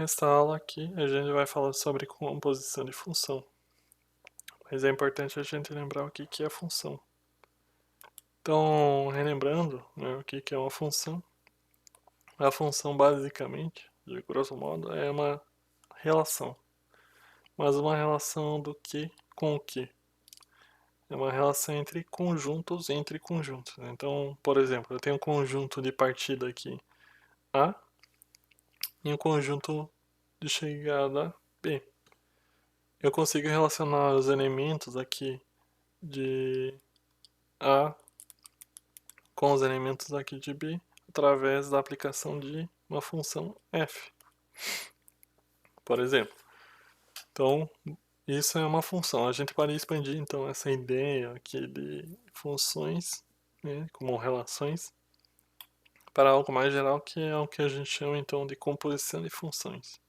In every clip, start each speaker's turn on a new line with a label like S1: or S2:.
S1: Nesta aula aqui a gente vai falar sobre composição de função, mas é importante a gente lembrar o que é função. Então, relembrando, né, o que é uma função, a função basicamente, de grosso modo, é uma relação, mas uma relação do que com o que? É uma relação entre conjuntos, né? Então, por exemplo, eu tenho um conjunto de partida aqui A e um conjunto de chegada B. Eu consigo relacionar os elementos aqui de A com os elementos aqui de B através da aplicação de uma função f, por exemplo. Então, isso é uma função. A gente pode expandir então essa ideia aqui de funções, né, como relações, para algo mais geral, que é o que a gente chama então de composição de funções.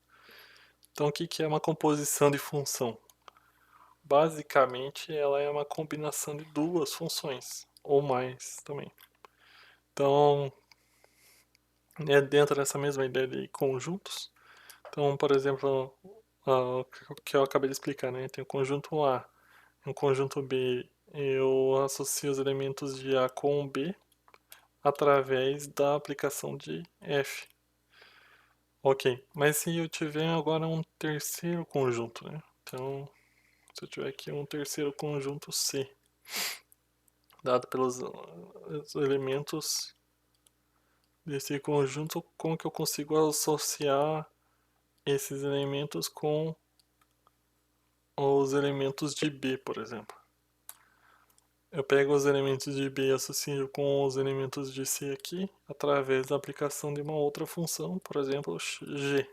S1: Então, o que é uma composição de função? Basicamente, ela é uma combinação de duas funções, ou mais também. Então, é dentro dessa mesma ideia de conjuntos. Então, por exemplo, o que eu acabei de explicar, né? Tem o conjunto A e o conjunto B. Eu associo os elementos de A com B através da aplicação de F. Ok, mas se eu tiver agora um terceiro conjunto, né? Então, se eu tiver aqui um terceiro conjunto C, dado pelos os elementos desse conjunto, como que eu consigo associar esses elementos com os elementos de B, por exemplo? Eu pego os elementos de B e associo com os elementos de C aqui, através da aplicação de uma outra função, por exemplo, G.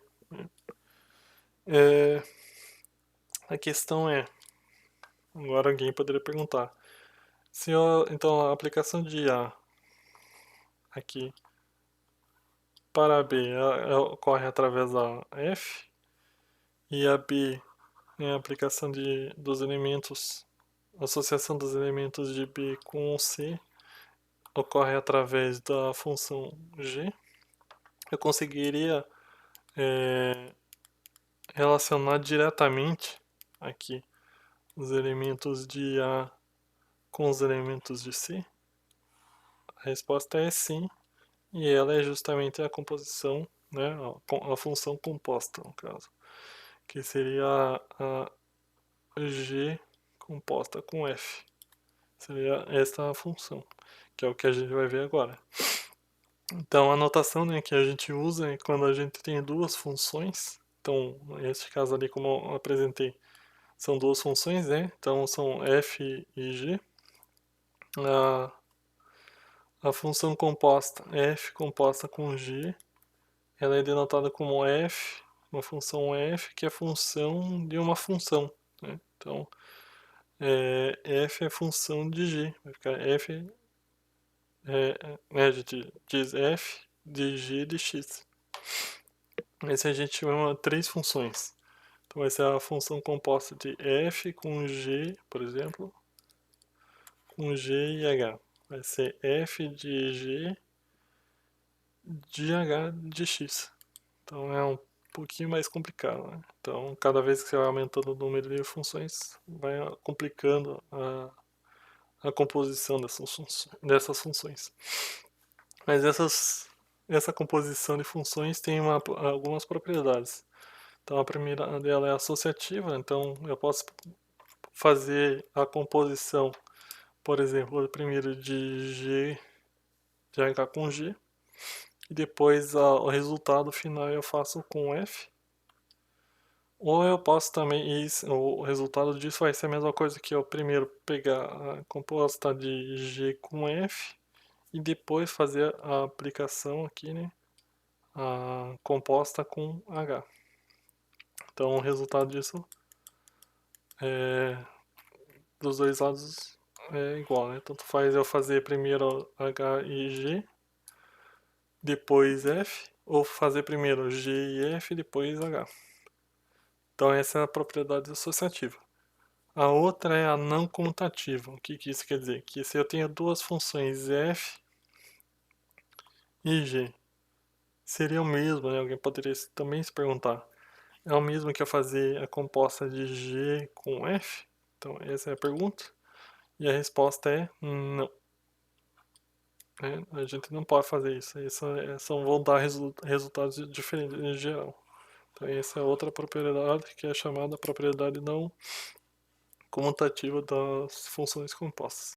S1: É, a questão é, agora alguém poderia perguntar, se eu, então a aplicação de A aqui para B ocorre através da F, e a B é a aplicação dos elementos, a associação dos elementos de B com C ocorre através da função G, eu conseguiria relacionar diretamente aqui os elementos de A com os elementos de C? A resposta é sim, e ela é justamente a composição, né, a função composta, no caso, que seria a G composta com F. Seria esta a função, que é o que a gente vai ver agora. Então, a notação, né, que a gente usa é quando a gente tem duas funções. Então, neste caso ali, como eu apresentei, são duas funções, né? Então, são f e g. A função composta, f composta com g, ela é denotada como f, uma função f, que é função de uma função, né? Então, f é função de g, vai ficar f, a gente diz f de g de x. Esse a gente chama três funções. Então vai ser a função composta de f com g, por exemplo, com g e h. Vai ser f de g de h de x. Então é um pouquinho mais complicado, né? Então cada vez que você vai aumentando o número de funções, vai complicando a composição dessas funções. Mas essa composição de funções tem algumas propriedades. Então a primeira dela é associativa, então eu posso fazer a composição, por exemplo, primeiro de G de H com G, e depois o resultado final eu faço com F. Ou eu posso também, o resultado disso vai ser a mesma coisa que eu primeiro pegar a composta de G com F e depois fazer a aplicação aqui, né, a composta com H. Então o resultado disso dos dois lados é igual, né? Tanto faz eu fazer primeiro H e G, depois F, ou fazer primeiro G e F, depois H. Então essa é a propriedade associativa. A outra é a não comutativa. O que isso quer dizer? Que se eu tenho duas funções f e g, seria o mesmo, né? Alguém poderia também se perguntar, é o mesmo que eu fazer a composta de G com F? Então essa é a pergunta. E a resposta é não. Né? A gente não pode fazer isso. Isso são, vão dar resultados diferentes em geral. Então essa é outra propriedade que é chamada propriedade não comutativa das funções compostas.